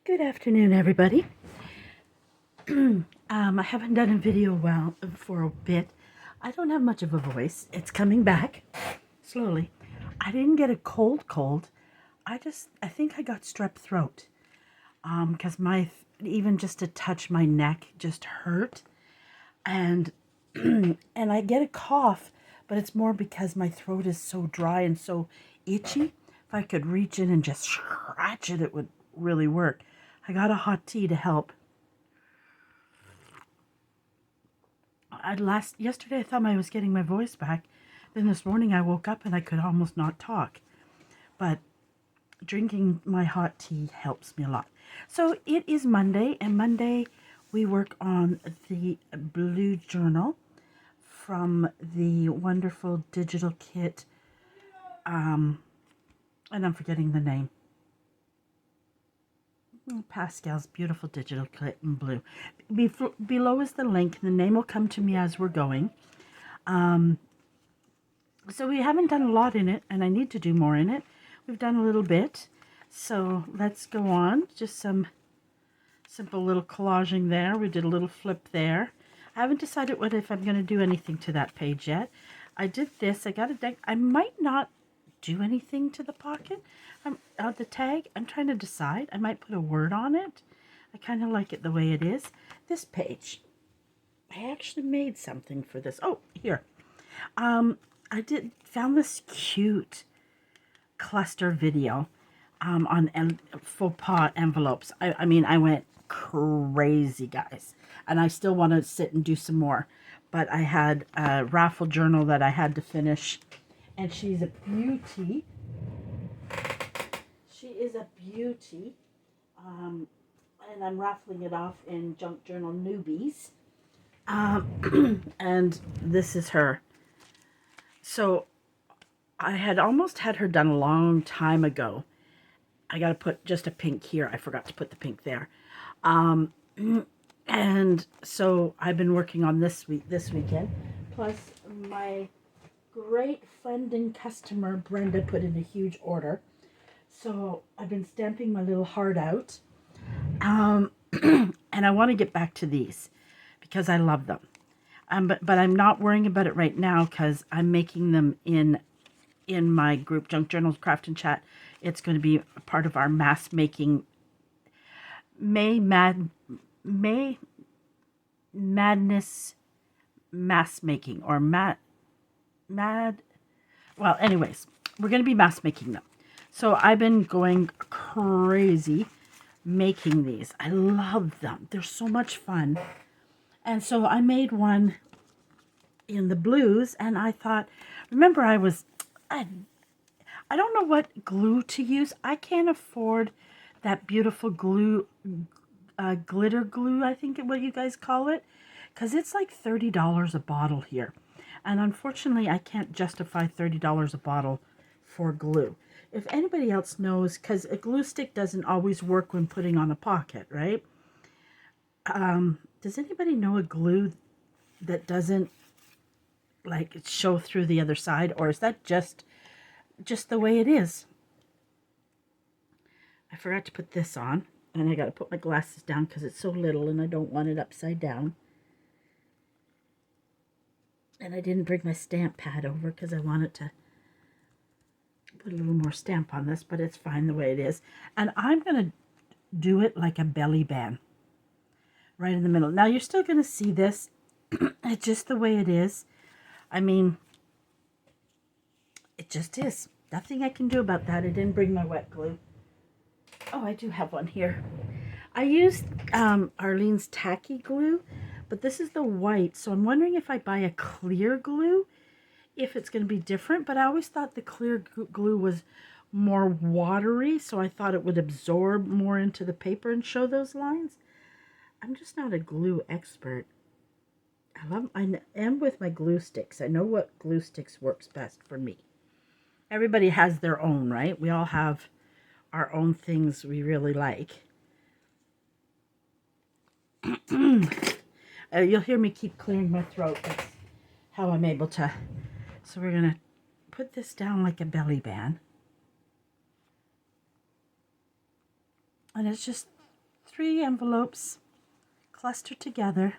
Good afternoon, everybody. I haven't done a video for a bit. I don't have much of a voice. It's coming back slowly. I didn't get a cold. I think I got strep throat. Because even just to touch my neck just hurt. And and I get a cough, but it's more because my throat is so dry and so itchy. If I could reach in and just scratch it, it would really work. I got a hot tea to help. Yesterday I thought I was getting my voice back. Then this morning I woke up and I could almost not talk. But drinking my hot tea helps me a lot. So it is Monday, and Monday we work on the Bleue journal from the wonderful digital kit. And I'm forgetting the name. Pascal's beautiful digital kit in Bleue. Below is the link. The name will come to me as we're going. So we haven't done a lot in it, and I need to do more in it. We've done a little bit. So let's go on. Just some simple little collaging there. We did a little flip there. I haven't decided if I'm going to do anything to that page yet. I did this. I got a deck. I might not do anything to the pocket. The tag, I'm trying to decide. I might put a word on it. I kind of like it the way it is. This page, I actually made something for this. Oh, here. I found this cute cluster video on faux pas envelopes. I mean, I went crazy, guys. And I still want to sit and do some more. But I had a raffle journal that I had to finish. And she's a beauty. She is a beauty. And I'm raffling it off in Junk Journal Newbies. And this is her. So I had almost had her done a long time ago. I got to put just a pink here. I forgot to put the pink there. And so I've been working on this weekend. Plus my great friend and customer Brenda put in a huge order, so I've been stamping my little heart out, and I want to get back to these because I love them, but I'm not worrying about it right now because I'm making them in my group Junk Journals Craft and Chat. It's going to be a part of our mass making madness mass making or well, anyways, we're going to be mass making them. So I've been going crazy making these. I love them. They're so much fun. And so I made one in the blues, and I thought, remember I don't know what glue to use. I can't afford that beautiful glue, glitter glue, I think what you guys call it, because it's like $30 a bottle here. And unfortunately, I can't justify $30 a bottle for glue. If anybody else knows, because a glue stick doesn't always work when putting on a pocket, right? Does anybody know a glue that doesn't like show through the other side? Or is that just the way it is? I forgot to put this on. And I got to put my glasses down because it's so little and I don't want it upside down. And I didn't bring my stamp pad over because I wanted to put a little more stamp on this, but it's fine the way it is. And I'm going to do it like a belly band right in the middle. Now you're still going to see this. It's just the way it is. I mean, it just is. Nothing I can do about that. I didn't bring my wet glue. Oh, I do have one here. I used Arlene's tacky glue. But this is the white, so I'm wondering if I buy a clear glue, if it's going to be different. But I always thought the clear glue was more watery, so I thought it would absorb more into the paper and show those lines. I'm just not a glue expert. I am with my glue sticks. I know what glue sticks works best for me. Everybody has their own, right? We all have our own things we really like. You'll hear me keep clearing my throat. That's how I'm able to. So we're going to put this down like a belly band. And it's just 3 envelopes clustered together.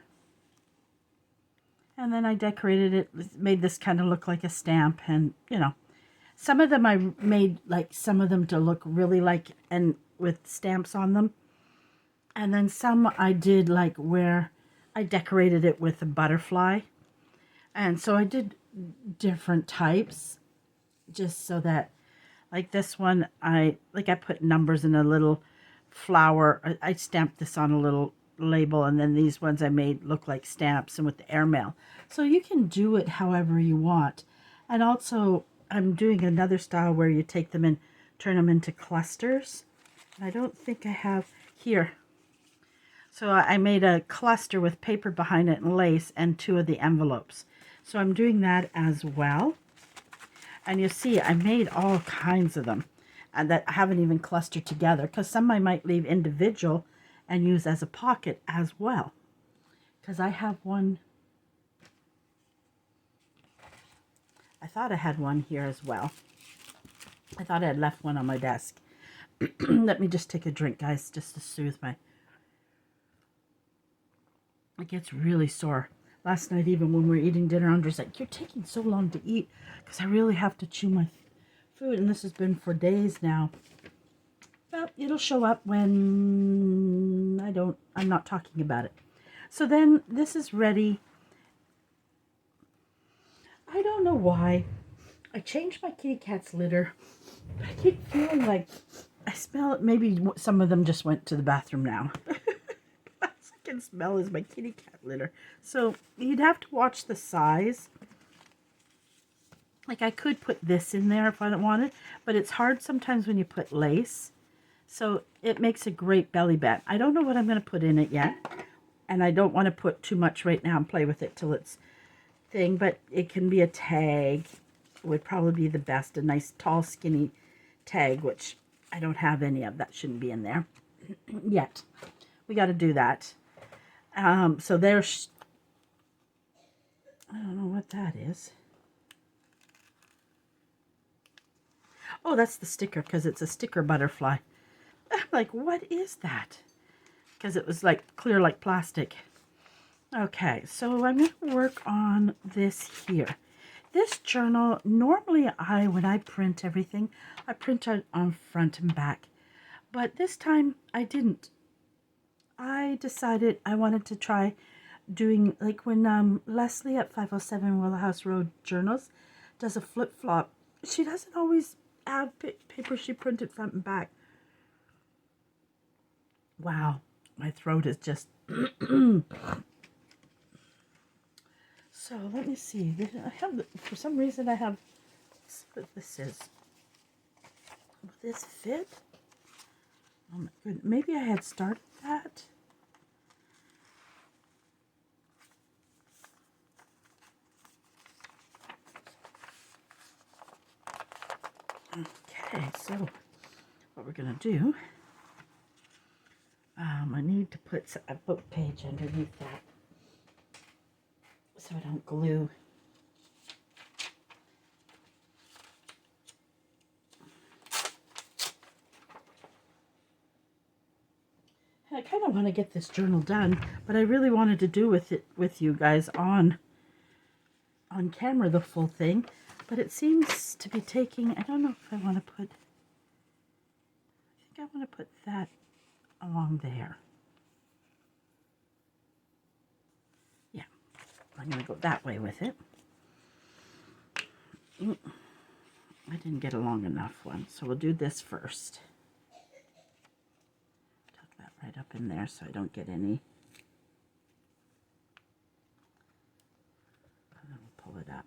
And then I decorated it, made this kind of look like a stamp. And, you know, some of them I made like some of them to look really like, and with stamps on them. And then some I did like where I decorated it with a butterfly. And so I did different types just so that, like this one, I put numbers in a little flower. I stamped this on a little label, and then these ones I made look like stamps and with the airmail. So you can do it however you want. And also I'm doing another style where you take them and turn them into clusters. And I don't think I have here. So I made a cluster with paper behind it and lace and 2 of the envelopes. So I'm doing that as well. And you see, I made all kinds of them and that I haven't even clustered together, because some I might leave individual and use as a pocket as well. Because I have one, I thought I had one here as well. I thought I had left one on my desk. Let me just take a drink, guys, just to soothe my, it gets really sore. Last night, even when we were eating dinner, Andre's like, you're taking so long to eat, because I really have to chew my food, and this has been for days now. Well, it'll show up when I'm not talking about it. So then this is ready. I don't know why. I changed my kitty cat's litter. I keep feeling like I smell it. Maybe some of them just went to the bathroom now. I can smell is my kitty cat litter. So you'd have to watch the size. Like I could put this in there if I don't want it, but it's hard sometimes when you put lace. So it makes a great belly band. I don't know what I'm going to put in it yet. And I don't want to put too much right now and play with it till it's thing, but it can be a tag. Would probably be the best. A nice tall skinny tag, which I don't have any of. That shouldn't be in there yet. We got to do that. So there's, I don't know what that is. Oh, that's the sticker, because it's a sticker butterfly. I'm like, what is that? Because it was like clear like plastic. Okay, so I'm going to work on this here. This journal, normally when I print everything, I print it on front and back. But this time I didn't. I decided I wanted to try doing, like when Leslie at 507 Willow House Road Journals does a flip-flop, she doesn't always have paper she printed front and back. Wow, my throat is just... So let me see. I have, for some reason, I have. Let's see what this is. Will this fit? Oh my goodness. Maybe I had started that. Okay, so what we're gonna do? I need to put a book page underneath that, so I don't glue. I kind of want to get this journal done, but I really wanted to do with you guys on camera the full thing, but it seems to be taking, I don't know if I want to put, I think I want to put that along there. Yeah, I'm going to go that way with it. I didn't get a long enough one, so we'll do this first. Tuck that right up in there so I don't get any. And then we'll pull it up.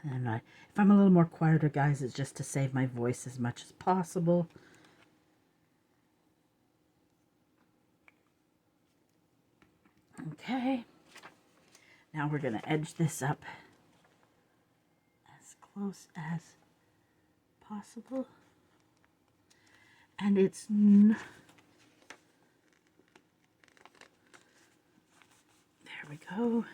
And then if I'm a little more quieter, guys, it's just to save my voice as much as possible. Okay. Now we're going to edge this up as close as possible. And it's... There we go.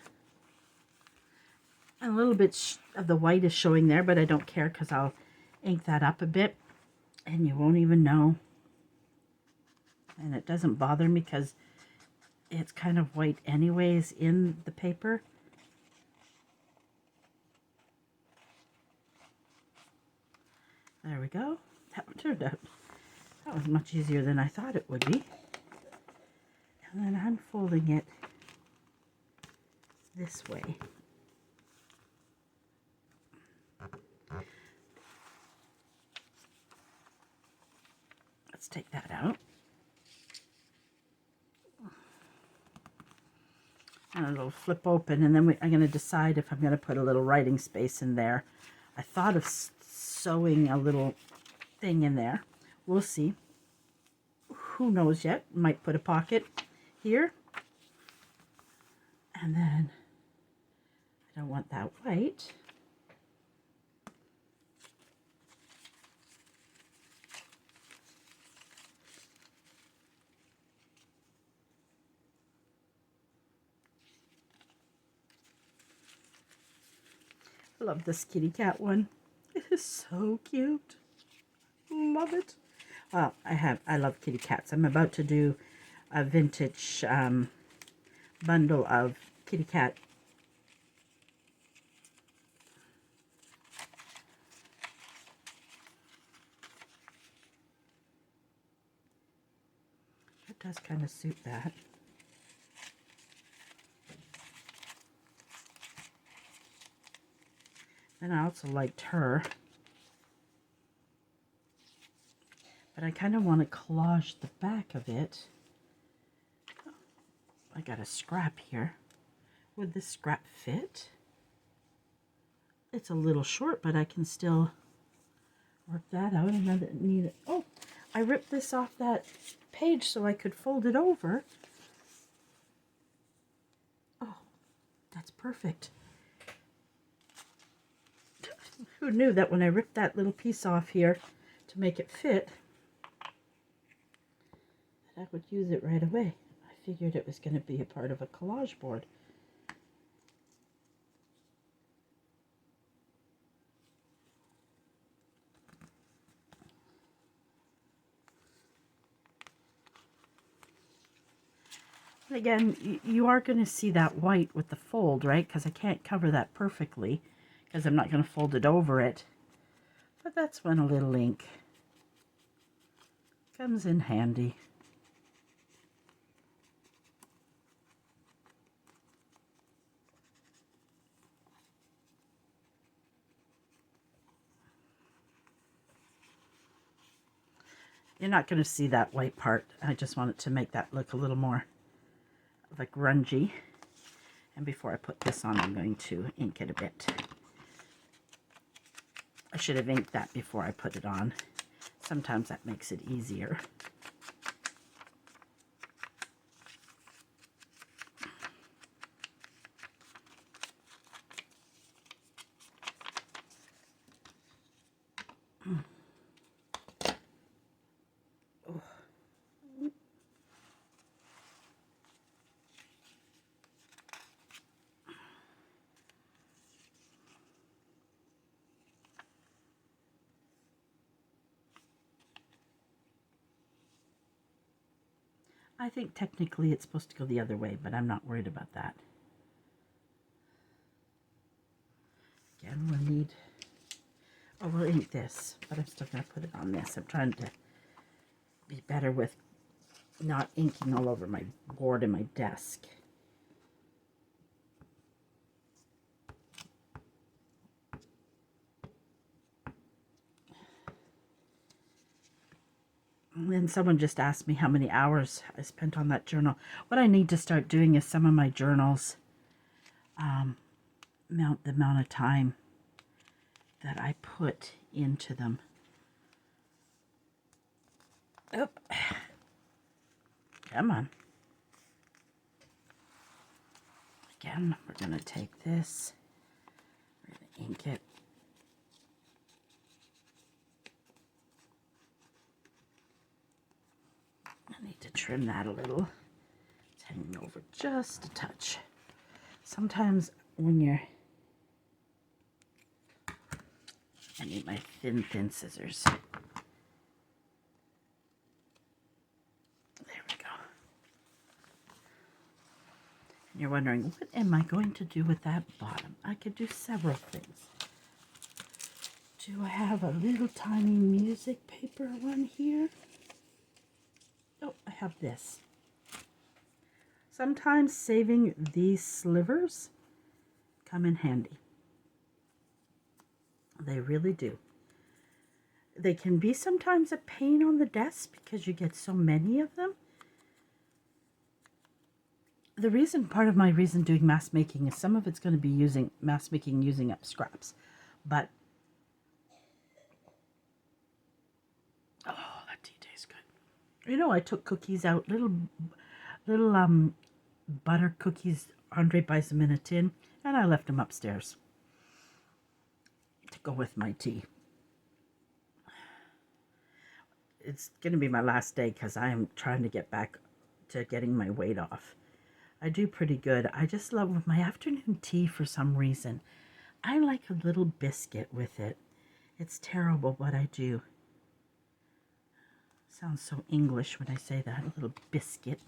And a little bit of the white is showing there, but I don't care because I'll ink that up a bit and you won't even know. And it doesn't bother me because it's kind of white anyways in the paper. There we go. That turned out, that was much easier than I thought it would be. And then unfolding it this way. Let's take that out. And it'll flip open, and then I'm going to decide if I'm going to put a little writing space in there. I thought of sewing a little thing in there. We'll see. Who knows yet? Might put a pocket here. And then I don't want that white. I love this kitty cat one. It is so cute. Love it. Well, I love kitty cats. I'm about to do a vintage bundle of kitty cat. It does kind of suit that. And I also liked her. But I kind of want to collage the back of it. I got a scrap here. Would this scrap fit? It's a little short, but I can still work that out. And I need it. Oh, I ripped this off that page so I could fold it over. Oh, that's perfect. Who knew that when I ripped that little piece off here to make it fit, that I would use it right away. I figured it was going to be a part of a collage board. Again, you are going to see that white with the fold, right? Because I can't cover that perfectly because I'm not going to fold it over it. But that's when a little ink comes in handy. You're not going to see that white part. I just want it to make that look a little more like grungy. And before I put this on, I'm going to ink it a bit. I should have inked that before I put it on. Sometimes that makes it easier. I think technically it's supposed to go the other way, but I'm not worried about that. Again, we'll need, oh, we'll ink this, but I'm still going to put it on this. I'm trying to be better with not inking all over my board and my desk. And then someone just asked me how many hours I spent on that journal. What I need to start doing is some of my journals, the amount of time that I put into them. Oh, come on. Again, we're going to take this, we're going to ink it. I need to trim that a little. It's hanging over just a touch. Sometimes when you're I need my thin scissors. There we go. And you're wondering, what am I going to do with that bottom? I could do several things. Do I have a little tiny music paper one here? Oh, I have this. Sometimes saving these slivers come in handy. They really do. They can be sometimes a pain on the desk because you get so many of them. Part of my reason doing mask making is some of it's going to be using up scraps. But, oh, that tea tastes good. You know, I took cookies out, little butter cookies Andre buys them in a tin, and I left them upstairs to go with my tea. It's going to be my last day because I am trying to get back to getting my weight off. I do pretty good. I just love with my afternoon tea for some reason. I like a little biscuit with it. It's terrible what I do. Sounds so English when I say that, a little biscuit.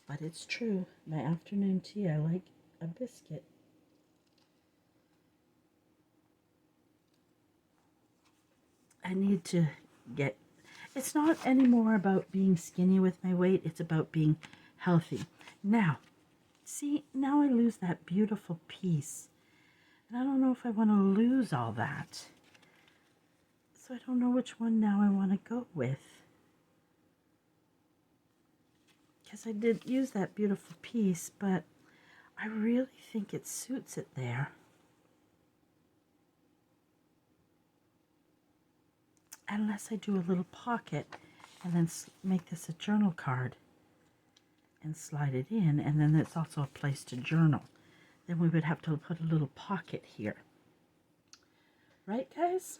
But it's true. My afternoon tea, I like a biscuit. I need to get... It's not anymore about being skinny with my weight. It's about being healthy. Now, see, now I lose that beautiful piece. And I don't know if I want to lose all that. So I don't know which one now I want to go with. Because I did use that beautiful piece, but I really think it suits it there. Unless I do a little pocket and then make this a journal card and slide it in, and then it's also a place to journal. Then we would have to put a little pocket here. Right, guys?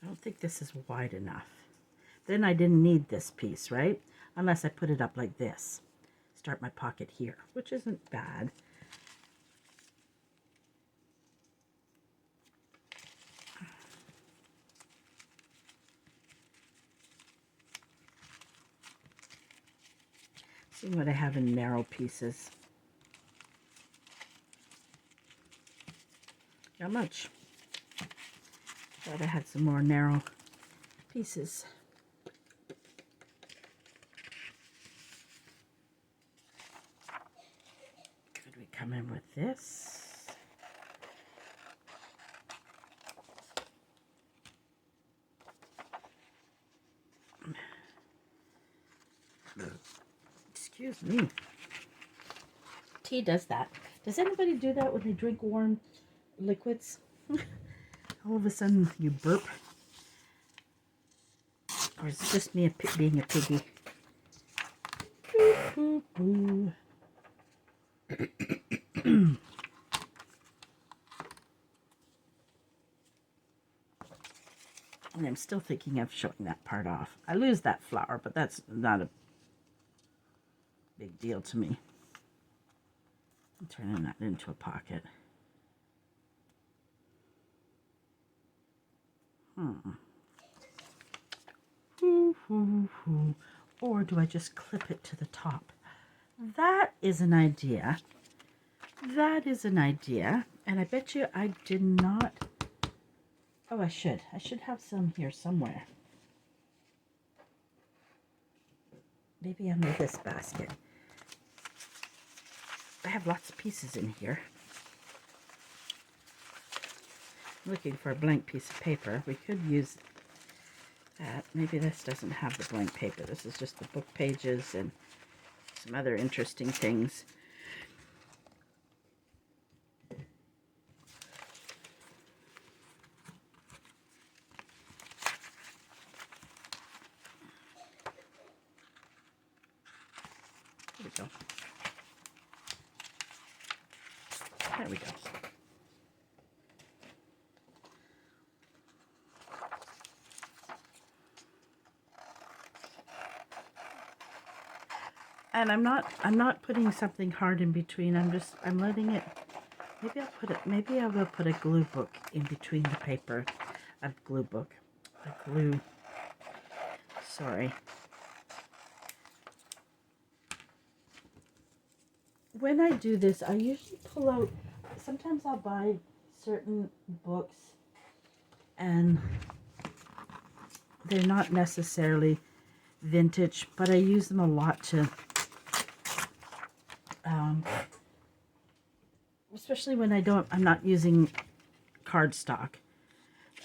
I don't think this is wide enough. Then I didn't need this piece, right? Unless I put it up like this. Start my pocket here, which isn't bad. See what I have in narrow pieces. Not much. Thought I had some more narrow pieces. Could we come in with this? Excuse me. Tea does that. Does anybody do that when they drink warm liquids? All of a sudden you burp? Or is it just me being a piggy? Boo, boo, boo. And I'm still thinking of showing that part off. I lose that flower, but that's not a big deal to me. I'm turning that into a pocket. Or do I just clip it to the top? That is an idea. That is an idea. And I bet you I did not... Oh, I should. I should have some here somewhere. Maybe under this basket. I have lots of pieces in here. I'm looking for a blank piece of paper. We could use that. Maybe this doesn't have the blank paper. This is just the book pages and some other interesting things. There we go. There we go. And I'm not putting something hard in between. I'm letting it Maybe I'll put it. Maybe I will put a glue book in between the paper. A glue book. A glue. Sorry. When I do this, I usually pull out. Sometimes I'll buy certain books, and they're not necessarily vintage, but I use them a lot to. Especially when I'm not using cardstock.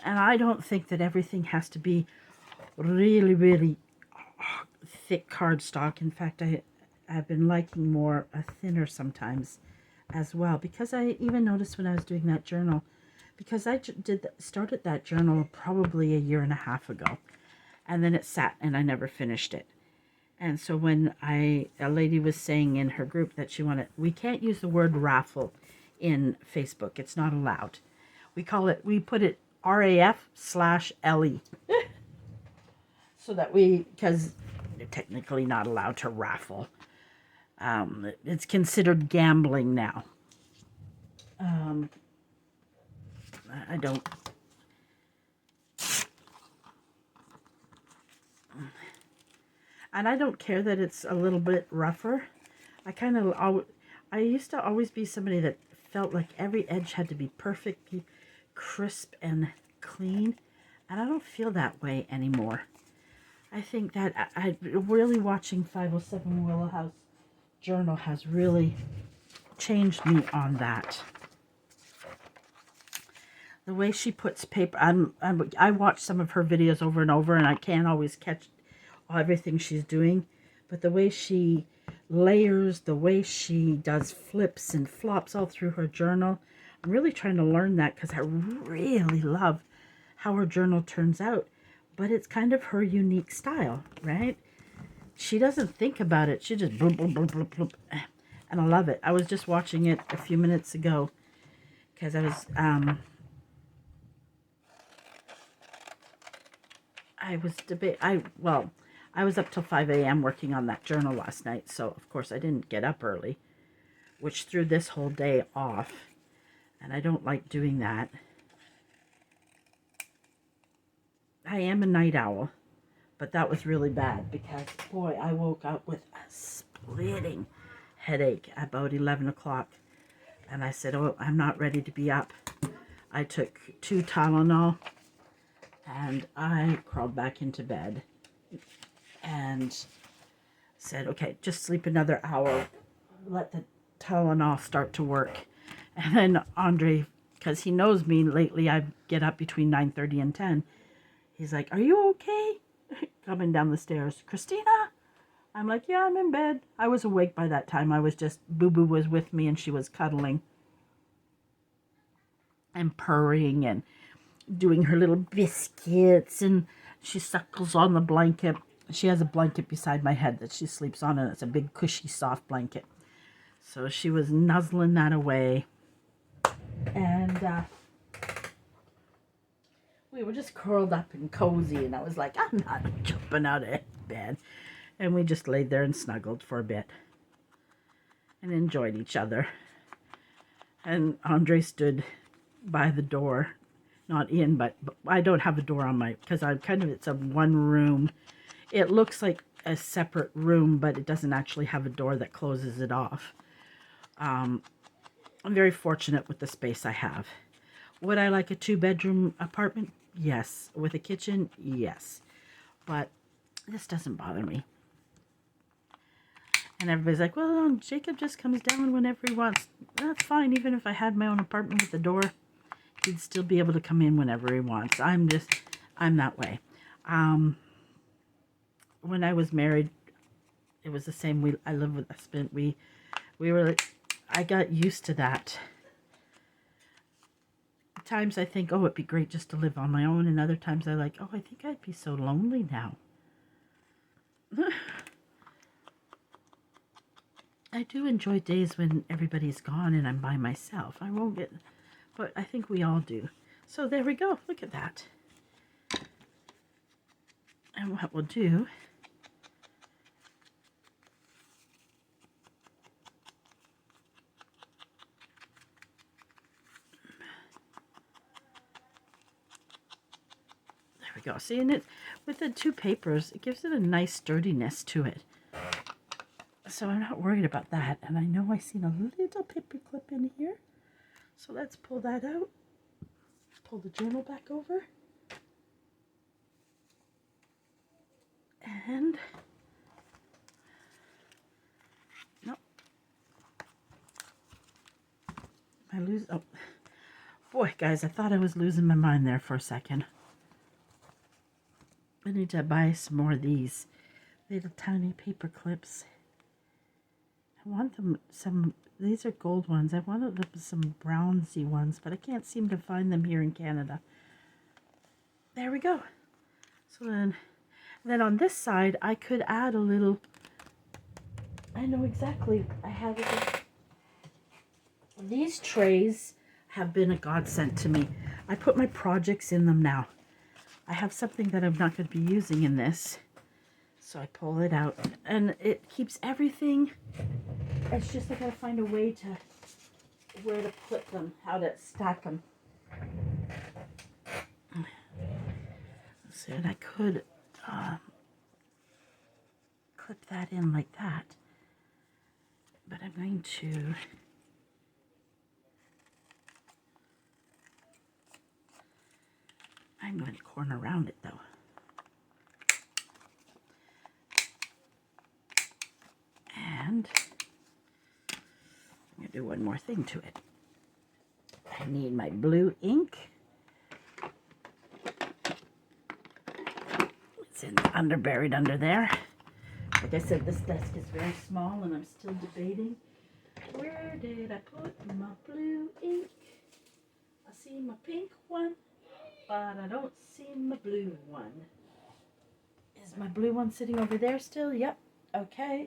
And I don't think that everything has to be really, really thick cardstock. In fact, I've been liking more a thinner sometimes as well. Because I even noticed when I was doing that journal, because I started that journal probably a year and a half ago. And then it sat and I never finished it. And so when a lady was saying in her group that we can't use the word raffle in Facebook. It's not allowed. We put it RAF/LE. So that because they're technically not allowed to raffle. It's considered gambling now. I don't. And I don't care that it's a little bit rougher. I used to always be somebody that felt like every edge had to be perfectly crisp and clean. And I don't feel that way anymore. I think that I really watching 507 Willow House Journal has really changed me on that. The way she puts paper, I watch some of her videos over and over, and I can't always catch everything she's doing, but the way she layers, the way she does flips and flops all through her journal, I'm really trying to learn that because I really love how her journal turns out, but it's kind of her unique style, right? She doesn't think about it, she just bloop, bloop, bloop, bloop, bloop, and I love it. I was just watching it a few minutes ago because I was up till 5 a.m. working on that journal last night, so of course I didn't get up early, which threw this whole day off, and I don't like doing that. I am a night owl, but that was really bad because, boy, I woke up with a splitting headache about 11 o'clock, and I said, oh, I'm not ready to be up. I took 2 Tylenol, and I crawled back into bed and said, okay, just sleep another hour, let the Tylenol start to work. And then Andre, because he knows me lately, I get up between 9:30 and 10. He's like, are you okay? Coming down the stairs, Christina? I'm like, yeah, I'm in bed. I was awake by that time. Boo Boo was with me and she was cuddling and purring and doing her little biscuits, and she suckles on the blanket. She has a blanket beside my head that she sleeps on, and it's a big cushy soft blanket. So she was nuzzling that away, and we were just curled up and cozy, and I was like, I'm not jumping out of bed. And we just laid there and snuggled for a bit and enjoyed each other. And Andre stood by the door, not in, but I don't have a door on because it's a one room. It looks like a separate room, but it doesn't actually have a door that closes it off. I'm very fortunate with the space I have. Would I like a 2-bedroom apartment? Yes. With a kitchen? Yes. But this doesn't bother me. And everybody's like, well, Jacob just comes down whenever he wants. That's fine. Even if I had my own apartment with a door, he'd still be able to come in whenever he wants. I'm that way. When I was married, it was the same. I lived with a husband. I got used to that. Times I think, oh, it'd be great just to live on my own, and other times I like, oh, I think I'd be so lonely now. I do enjoy days when everybody's gone and I'm by myself. But I think we all do. So there we go. Look at that. And what we'll do we go. See, and it, with the two papers, it gives it a nice sturdiness to it. So I'm not worried about that. And I know I seen a little paper clip in here. So let's pull that out. Pull the journal back over. And no. I lose, oh. Boy, guys, I thought I was losing my mind there for a second. I need to buy some more of these little tiny paper clips. I want them some, these are gold ones. I wanted them some brownsy ones, but I can't seem to find them here in Canada. There we go. So then on this side, I could add a little, I know exactly, I have it. These trays have been a godsend to me. I put my projects in them now. I have something that I'm not going to be using in this. So I pull it out and it keeps everything. It's just I gotta find a way to, where to put them, how to stack them. So I could clip that in like that. But I'm going to corner around it though. And I'm going to do one more thing to it. I need my blue ink. It's buried under there. Like I said, this desk is very small and I'm still debating. Where did I put my blue ink? I see my pink one, but I don't see my blue one. Is my blue one sitting over there still? Yep. Okay.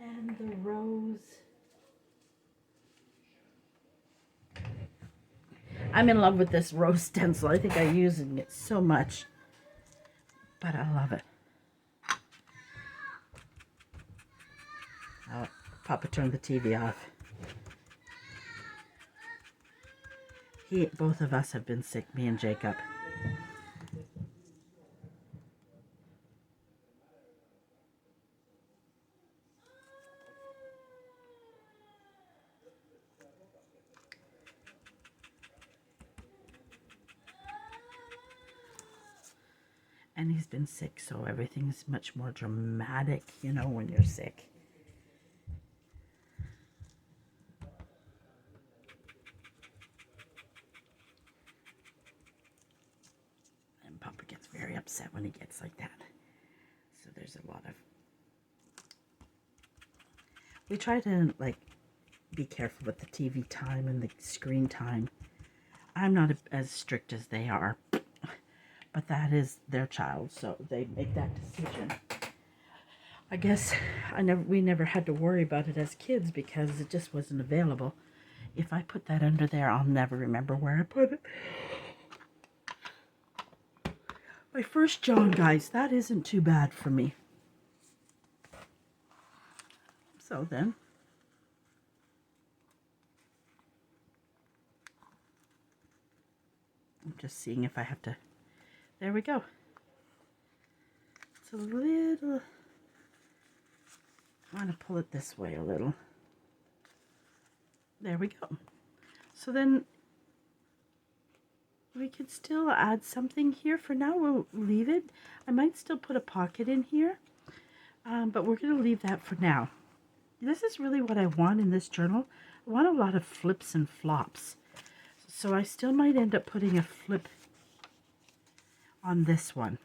And the rose. I'm in love with this rose stencil. I think I'm using it so much. But I love it. Oh, Papa turned the TV off. Both of us have been sick, me and Jacob. And he's been sick, so everything's much more dramatic, you know, when you're sick. And Papa gets very upset when he gets like that. So there's a lot of... We try to, like, be careful with the TV time and the screen time. I'm not as strict as they are. But that is their child, so they make that decision. I guess we never had to worry about it as kids because it just wasn't available. If I put that under there, I'll never remember where I put it. My first John, guys, that isn't too bad for me. So then, I'm just seeing if I have to... There we go. It's a little... I want to pull it this way a little. There we go. So then we could still add something here. For now, we'll leave it. I might still put a pocket in here, but we're going to leave that for now. This is really what I want in this journal. I want a lot of flips and flops. So I still might end up putting a flip on this one.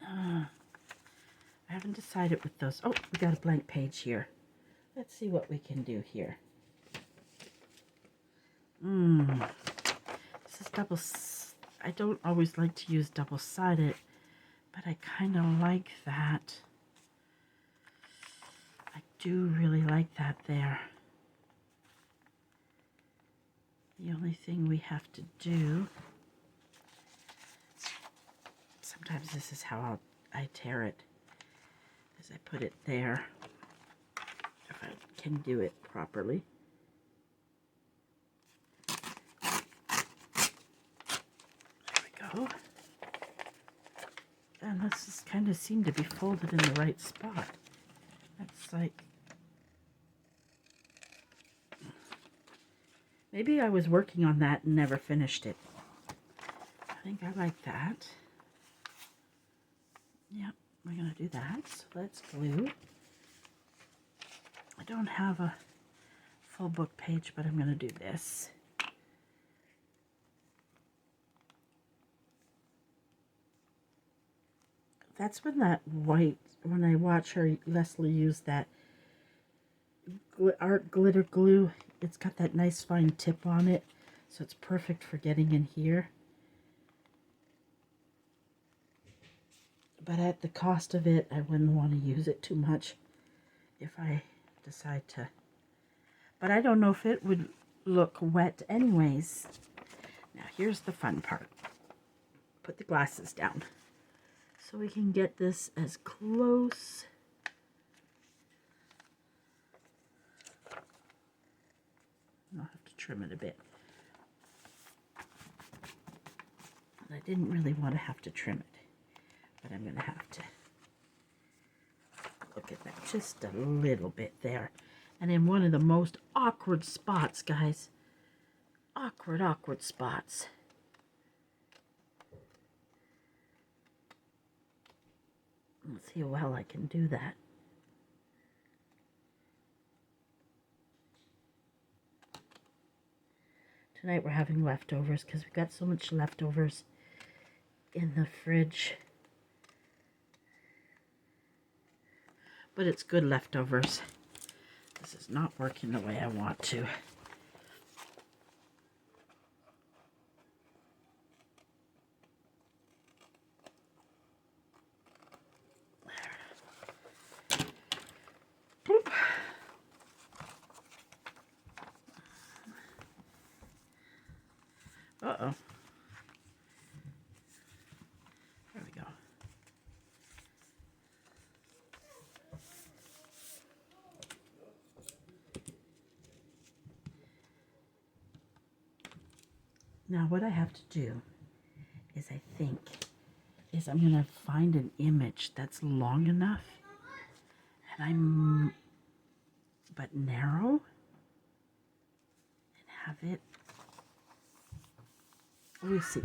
I haven't decided with those. Oh, we got a blank page here. Let's see what we can do here. This is double. I don't always like to use double-sided, but I kind of like that. I do really like that there. The only thing we have to do, sometimes this is how I tear it, is I put it there, if I can do it properly. There we go. then this just kind of seemed to be folded in the right spot. That's like, maybe I was working on that and never finished it. I think I like that. Yep, we're going to do that. So let's glue. I don't have a full book page, but I'm going to do this. That's when that white, when I watch her, Leslie, use that art glitter glue, it's got that nice fine tip on it, so it's perfect for getting in here. But at the cost of it, I wouldn't want to use it too much if I decide to. But I don't know if it would look wet anyways. Now here's the fun part. Put the glasses down so we can get this as close. I'll have to trim it a bit. And I didn't really want to have to trim it, but I'm going to have to. Look at that, just a little bit there. And in one of the most awkward spots, guys. Awkward, awkward spots. Let's see how well I can do that. Tonight we're having leftovers because we've got so much leftovers in the fridge. But it's good leftovers. This is not working the way I want to. Boop. Uh-oh. There we go. Now what I have to do is I'm going to find an image that's long enough and but narrow, and have it, let me see.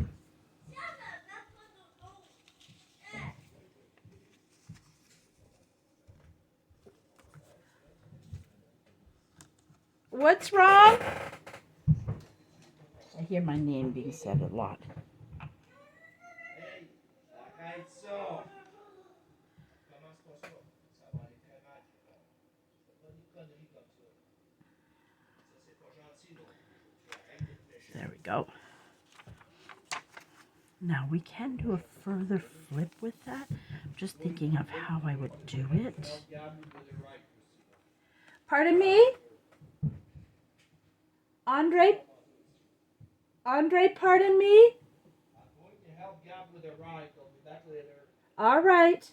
What's wrong? I hear my name being said a lot. There we go. Now we can do a further flip with that. I'm just thinking of how I would do it. Pardon me? Andre, pardon me? I'm going to help Gab with the ride. I'll be back later. All right.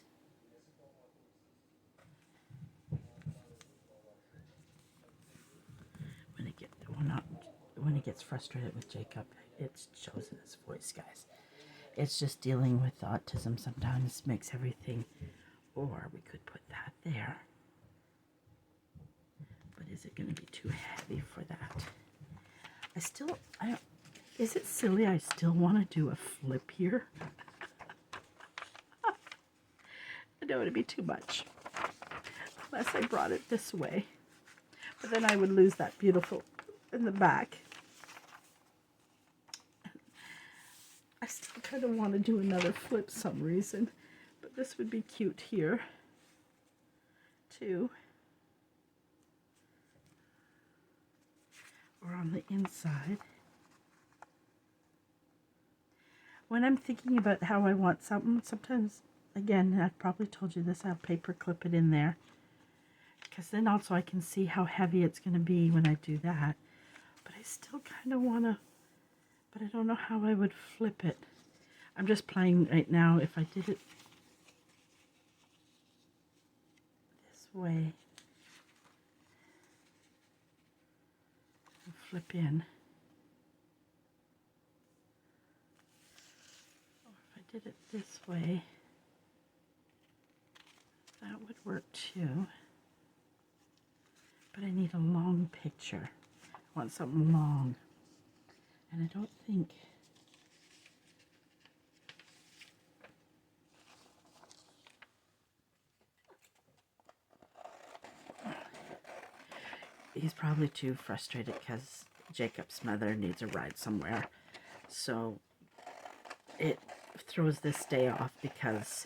When he gets frustrated with Jacob, it shows in his voice, guys. It's just dealing with autism sometimes makes everything. Or we could put that there. But is it going to be too heavy for that? Is it silly I still want to do a flip here? I know it'd be too much. Unless I brought it this way. But then I would lose that beautiful in the back. I still kind of want to do another flip some reason. But this would be cute here. Too. Or on the inside. When I'm thinking about how I want something, sometimes, again, I've probably told you this, I'll paper clip it in there. Because then also I can see how heavy it's going to be when I do that. But I still kind of want to, but I don't know how I would flip it. I'm just playing right now. If I did it this way, and flip in. Or if I did it this way. work too. But I need a long picture. I want something long. And I don't think... He's probably too frustrated because Jacob's mother needs a ride somewhere. So it throws this day off because...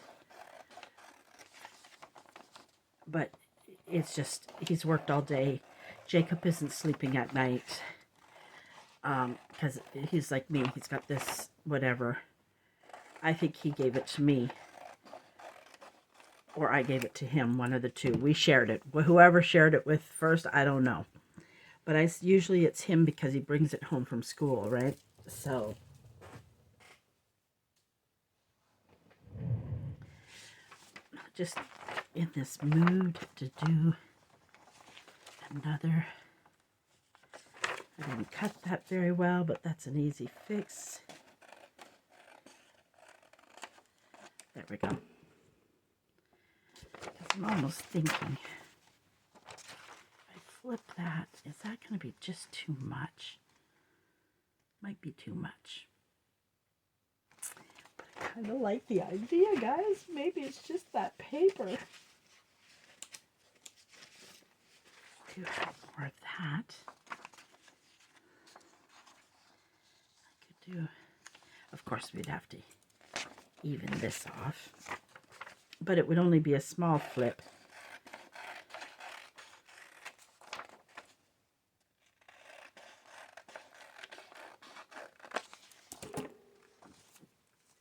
But it's just, he's worked all day. Jacob isn't sleeping at night. Because he's like me. He's got this, whatever. I think he gave it to me. Or I gave it to him, one of the two. We shared it. Whoever shared it with first, I don't know. But usually it's him because he brings it home from school, right? So, just in this mood to do another. I didn't cut that very well, but that's an easy fix. There we go. I'm almost thinking, if I flip that, is that going to be just too much? Might be too much. But I kind of like the idea, guys. Maybe it's just that paper. Do have more of that. I could do, of course, we'd have to even this off. But it would only be a small flip.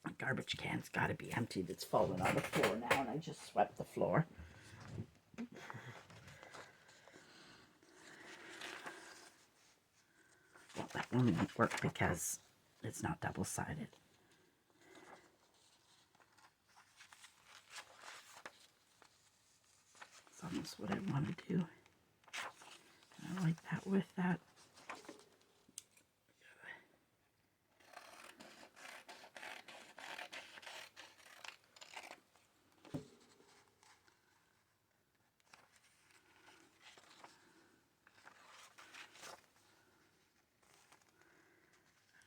The garbage can's got to be emptied. It's fallen on the floor now, and I just swept the floor. Well, that one won't work because it's not double-sided. Almost what I want to do. I like that with that.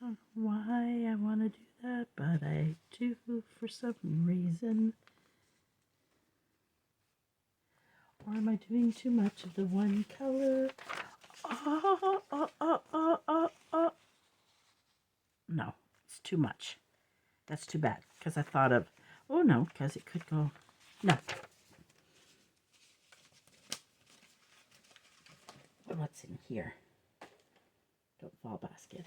I don't know why I want to do that, but I do for some reason. Or am I doing too much of the one color? No, it's too much. That's too bad. Because I thought of, oh no, because it could go, no. What's in here? Don't fall basket.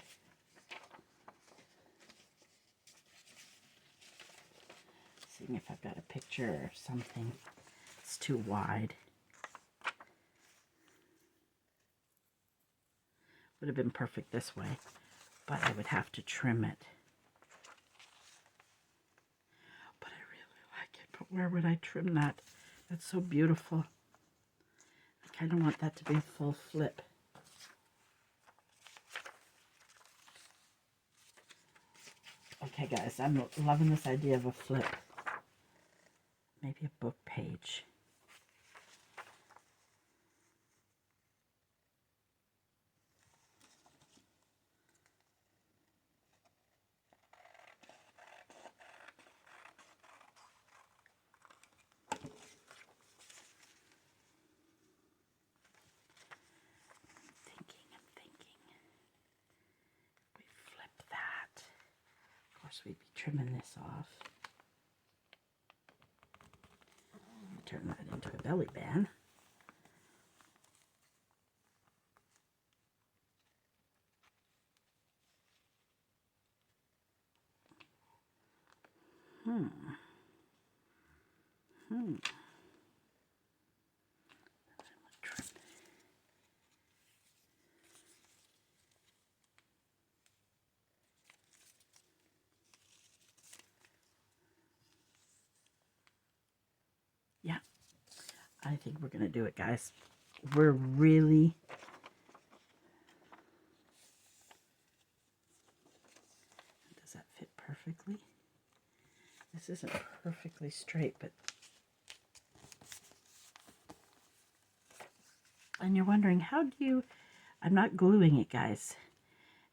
Seeing if I've got a picture or something. It's too wide. Would have been perfect this way, but I would have to trim it. But I really like it. But where would I trim that? That's so beautiful. I kind of want that to be a full flip. Okay, guys, I'm loving this idea of a flip. Maybe a book page. We'd be trimming this off. Turn that into a belly band. Yeah, I think we're going to do it, guys. We're really... Does that fit perfectly? This isn't perfectly straight, but and you're wondering, how do you, I'm not gluing it, guys,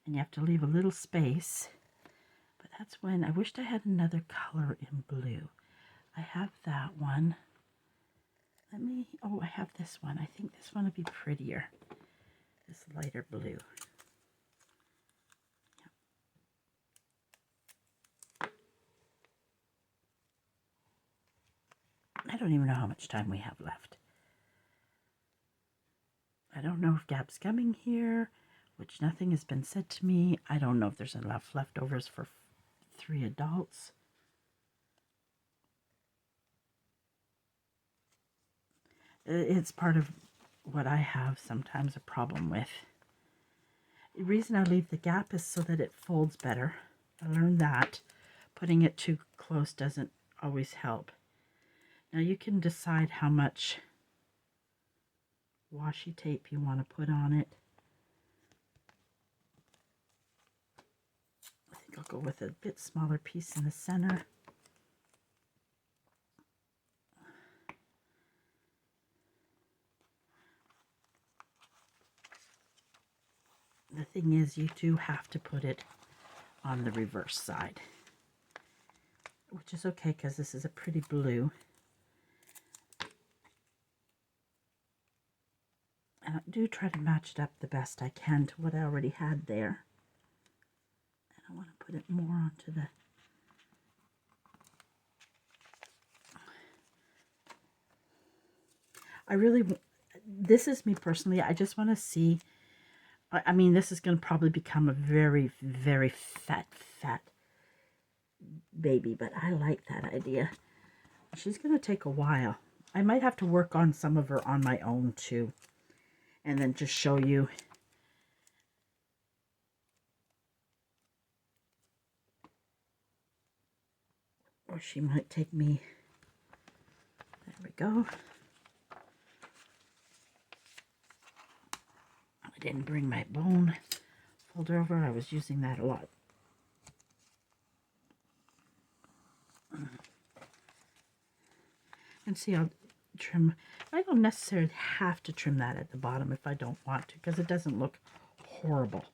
and you have to leave a little space, but that's when, I wished I had another color in blue. I have that one. Let me, oh, I have this one. I think this one would be prettier, this lighter blue. I don't even know how much time we have left. I don't know if Gab's coming here, which nothing has been said to me. I don't know if there's enough leftovers for 3 adults. It's part of what I have sometimes a problem with. The reason I leave the gap is so that it folds better. I learned that. Putting it too close doesn't always help. Now you can decide how much washi tape you want to put on it. I think I'll go with a bit smaller piece in the center. The thing is, you do have to put it on the reverse side, which is okay because this is a pretty blue. And I do try to match it up the best I can to what I already had there. And I want to put it more onto the... This is me personally, I just want to see, I mean, this is going to probably become a very, very fat baby, but I like that idea. She's going to take a while. I might have to work on some of her on my own too, and then just show you. Or she might take me, there we go. I didn't bring my bone folder over. I was using that a lot. And see, I'll trim. I don't necessarily have to trim that at the bottom if I don't want to, because it doesn't look horrible,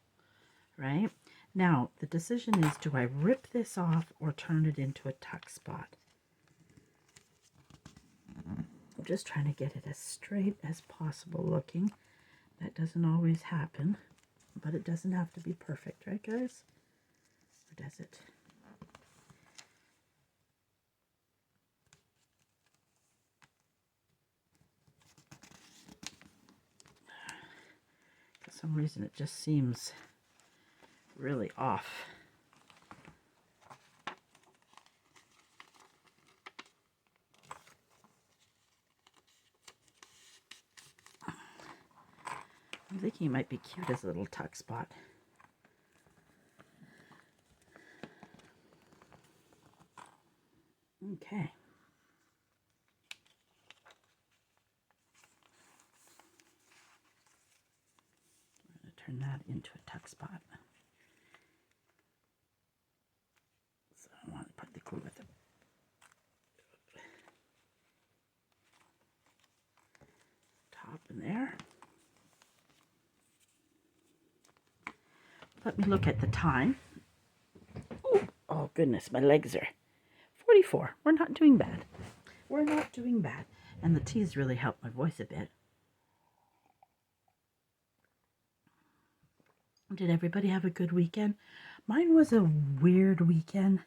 right? Now, the decision is, do I rip this off or turn it into a tuck spot? I'm just trying to get it as straight as possible looking. That doesn't always happen, but it doesn't have to be perfect, right, guys? Or does it? For some reason, it just seems really off. I'm thinking it might be cute as a little tuck spot. Okay. I'm going to turn that into a tuck spot. So I want to put the glue with the top in there. Let me look at the time. Ooh, oh goodness, my legs are 44. We're not doing bad. We're not doing bad. And the teas really helped my voice a bit. Did everybody have a good weekend? Mine was a weird weekend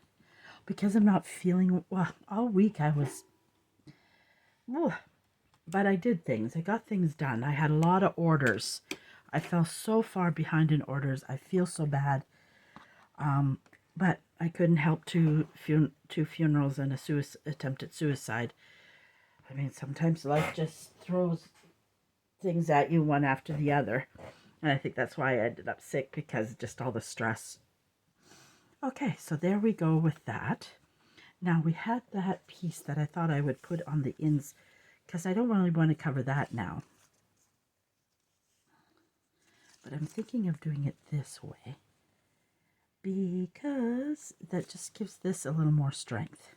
because I'm not feeling well. All week I was, but I did things. I got things done. I had a lot of orders. I fell so far behind in orders. I feel so bad. But I couldn't help two funerals and a attempted suicide. I mean, sometimes life just throws things at you one after the other. And I think that's why I ended up sick, because just all the stress. Okay, so there we go with that. Now we had that piece that I thought I would put on the ends, because I don't really want to cover that now. But I'm thinking of doing it this way, because that just gives this a little more strength.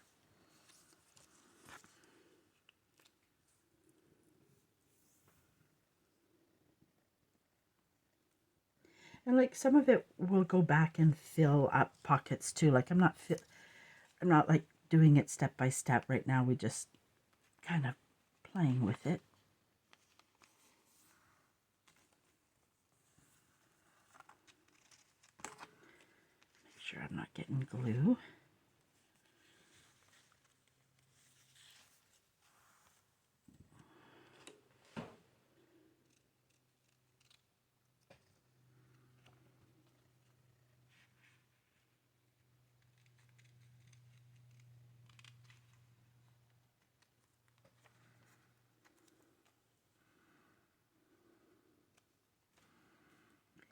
And like some of it will go back and fill up pockets too. Like I'm not like doing it step by step right now. We just kind of playing with it. Make sure I'm not getting glue.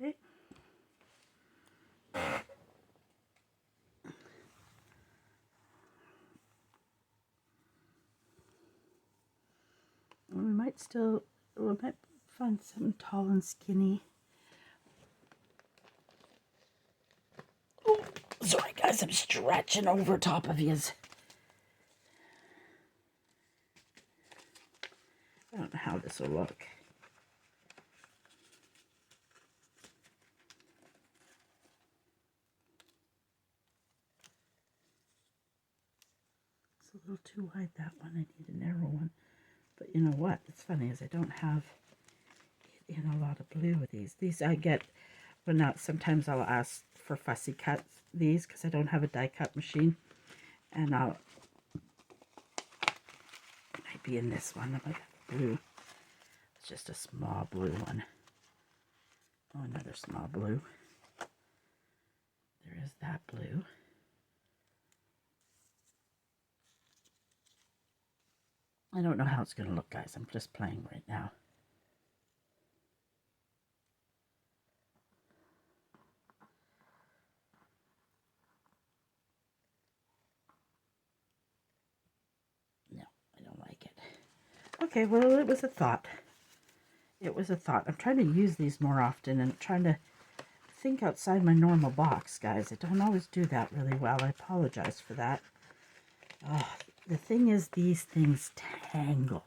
Okay. We might find something tall and skinny. Oh, sorry guys, I'm stretching over top of yous. I don't know how this will look. It's a little too wide, that one. I need a narrow one. But you know what? It's funny is I don't have it in a lot of blue with these. These I get, but not, sometimes I'll ask for fussy cuts, these, because I don't have a die cut machine. And might be in this one. I might have blue. It's just a small blue one. Oh, another small blue. There is that blue. I don't know how it's going to look, guys. I'm just playing right now. No, I don't like it. Okay, well, it was a thought. It was a thought. I'm trying to use these more often and trying to think outside my normal box, guys. I don't always do that really well. I apologize for that. Oh, the thing is, these things tangle.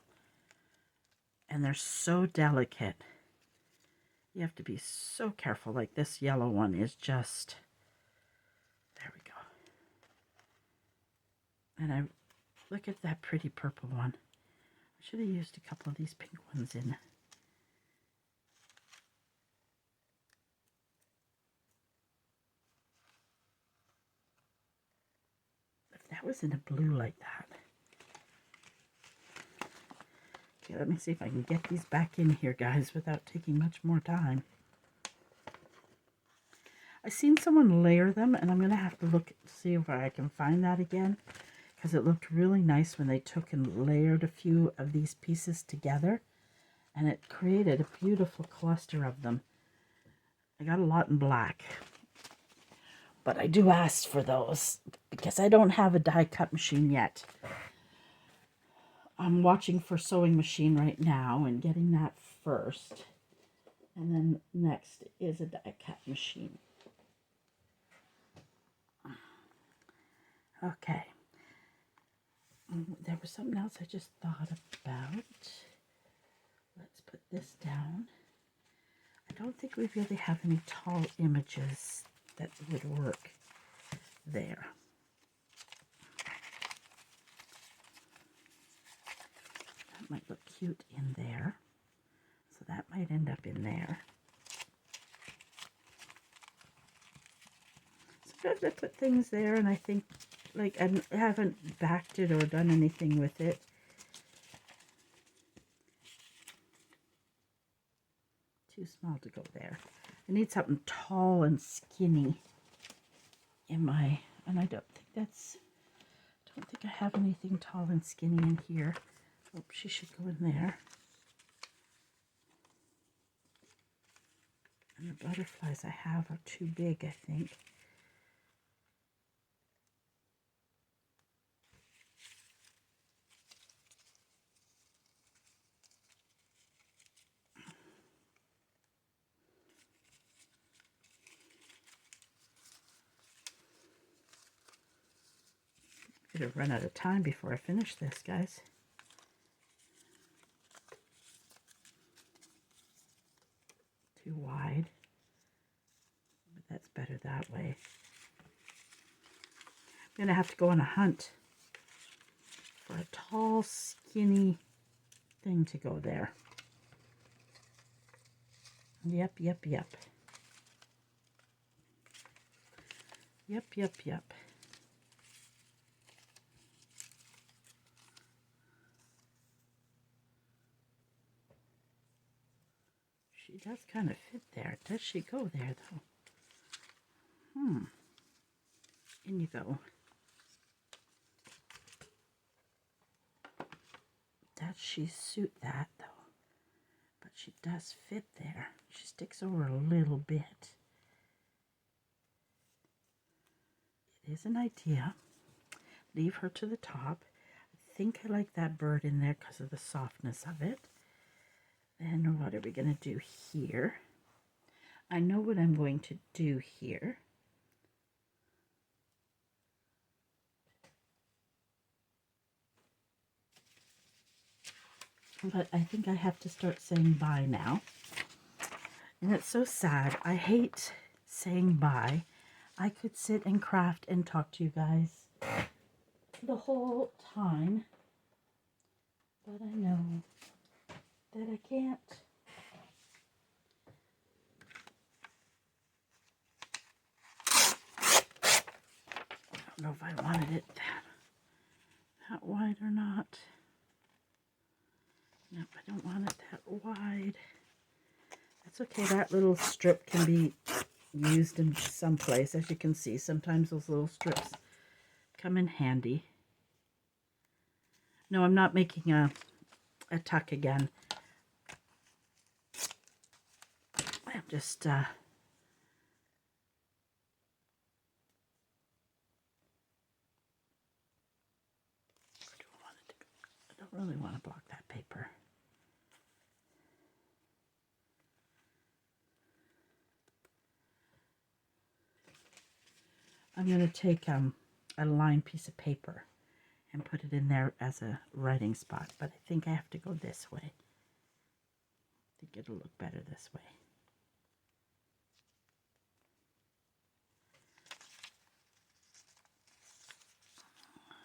And they're so delicate. You have to be so careful. Like this yellow one is just... There we go. And I look at that pretty purple one. I should have used a couple of these pink ones in. If that was in a blue like that. Okay, let me see if I can get these back in here, guys, without taking much more time. I seen someone layer them, and I'm going to have to look, see if I can find that again, because it looked really nice when they took and layered a few of these pieces together, and it created a beautiful cluster of them. I got a lot in black, but I do ask for those because I don't have a die cut machine yet. I'm watching for sewing machine right now and getting that first, and then next is a die cut machine. Okay. There was something else I just thought about. Let's put this down. I don't think we really have any tall images that would work there. That might look cute in there. So that might end up in there. Sometimes I put things there and I think, like, I haven't backed it or done anything with it. Too small to go there. I need something tall and skinny in my, and I don't think I have anything tall and skinny in here. Oh, she should go in there. And the butterflies I have are too big, I think. I'm gonna run out of time before I finish this, guys. Too wide. better that way. I'm going to have to go on a hunt for a tall, skinny thing to go there. Yep, yep, yep. Yep, yep, yep. She does kind of fit there. Does she go there, though? In you go. Does she suit that, though? But she does fit there. She sticks over a little bit. It is an idea. Leave her to the top. I think I like that bird in there because of the softness of it. Then what are we going to do here? I know what I'm going to do here. But I think I have to start saying bye now. And it's so sad. I hate saying bye. I could sit and craft and talk to you guys the whole time. But I know that I can't. I don't know if I wanted it that wide or not. Nope, I don't want it that wide. That's okay. That little strip can be used in some place. As you can see, sometimes those little strips come in handy. No, I'm not making a tuck again. I'm just I don't really want to block that paper. I'm going to take a lined piece of paper and put it in there as a writing spot, but I think I have to go this way. I think it'll look better this way.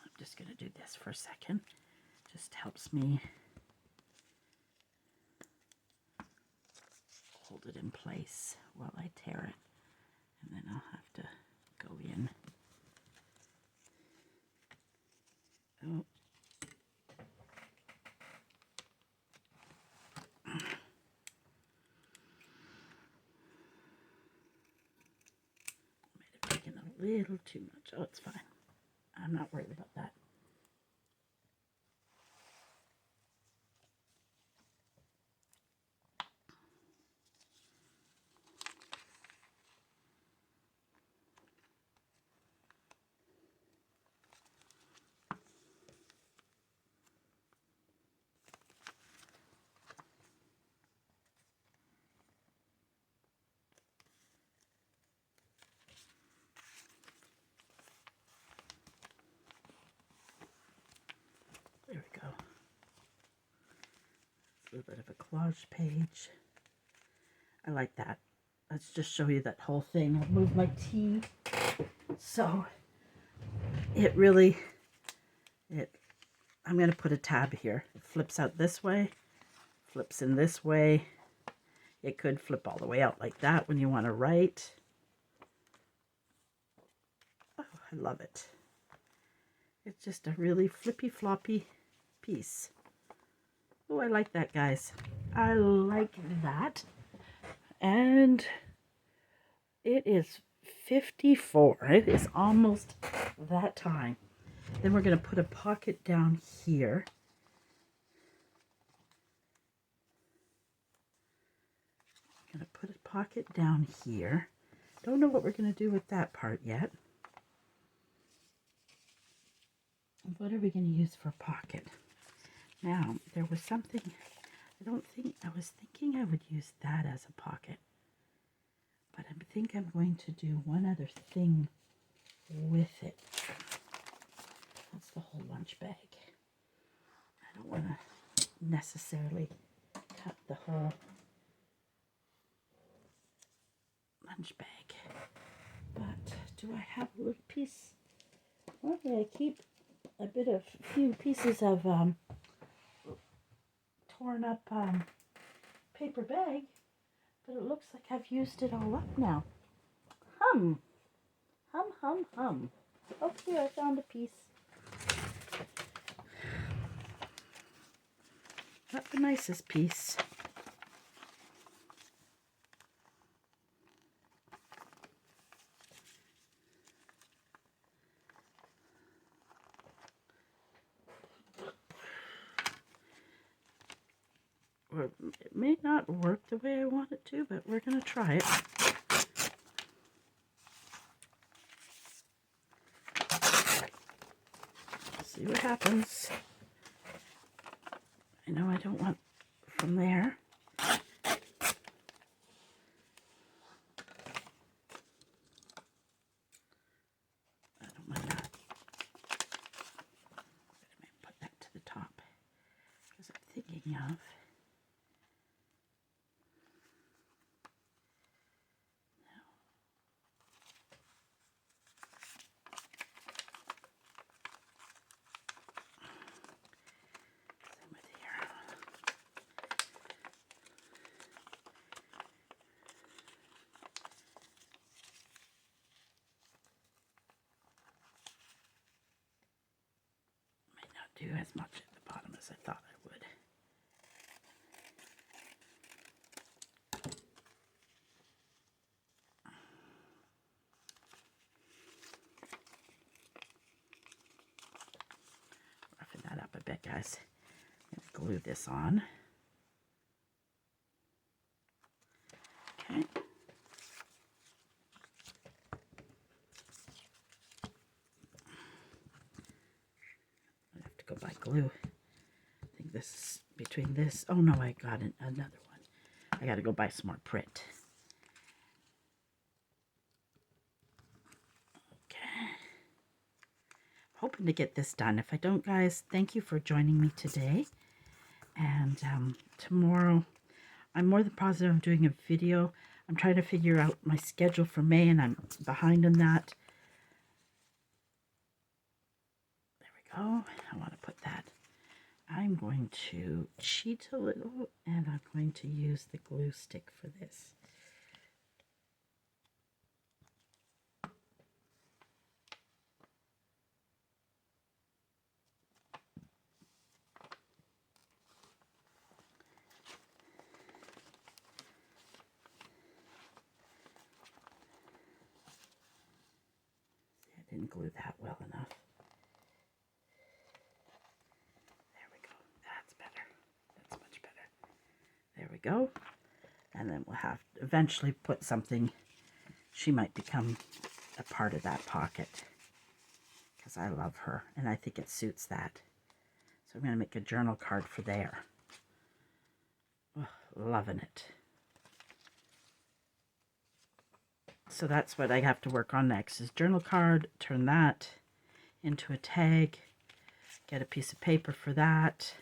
I'm just going to do this for a second. Just helps me hold it in place while I tear it, and then I'll have to go in. Oh. Might have taken a little too much. Oh, it's fine. I'm not worried about that. There we go. A little bit of a collage page. I like that. Let's just show you that whole thing. I've moved my tea. So it really, I'm going to put a tab here. It flips out this way, flips in this way. It could flip all the way out like that when you want to write. Oh, I love it. It's just a really flippy floppy piece. Oh, I like that, guys. I like that. And it is 54. It is almost that time. Then we're going to put a pocket down here. I'm going to put a pocket down here. Don't know what we're going to do with that part yet. What are we going to use for a pocket? Now, there was something, I was thinking I would use that as a pocket. But I think I'm going to do one other thing with it. That's the whole lunch bag. I don't want to necessarily cut the whole lunch bag. do I have a little piece? Well, I keep a few pieces of torn up paper bag, but it looks like I've used it all up now. Hum, hum, hum, hum. Okay, I found a piece. Not the nicest piece. Or it may not work the way I want it to, but we're going to try it. See what happens. I know I don't want from there. I don't want that. I might put that to the top because I'm thinking of do as much at the bottom as I thought I would. Roughen that up a bit, guys. I'm going to glue this on. Okay. I have to go buy glue. I think this is between this. Oh no, I got another one. I got to go buy some more Prit. Okay. Hoping to get this done. If I don't, guys, thank you for joining me today. And tomorrow, I'm more than positive I'm doing a video. I'm trying to figure out my schedule for May, and I'm behind on that. There we go. I want to put that. I'm going to cheat a little, and I'm going to use the glue stick for this. I didn't glue that well enough. There we go. That's better. That's much better. There we go. And then we'll have to eventually put something. She might become a part of that pocket because I love her and I think it suits that. So I'm going to make a journal card for there. Oh, loving it. So that's what I have to work on next is journal card, turn that into a tag, get a piece of paper for that.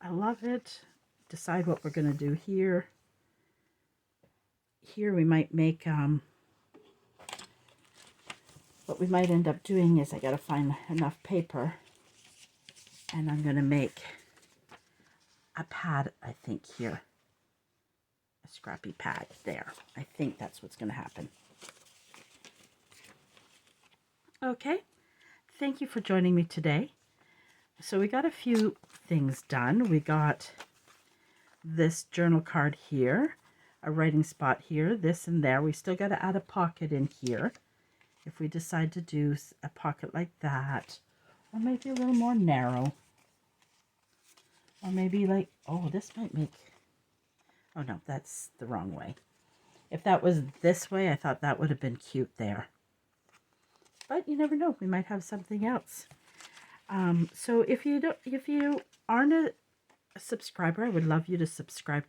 I love it. Decide what we're going to do here. Here we might make, what we might end up doing is I got to find enough paper and I'm going to make a pad, I think, here. A scrappy pad there. I think that's what's going to happen. Okay. Thank you for joining me today. So we got a few things done. We got this journal card here, a writing spot here, this and there. We still got to add a pocket in here if we decide to do a pocket like that, or maybe a little more narrow, or maybe like, oh, this might make, oh no, that's the wrong way. If that was this way, I thought that would have been cute there, but you never know, we might have something else. So if you aren't a subscriber, I would love you to subscribe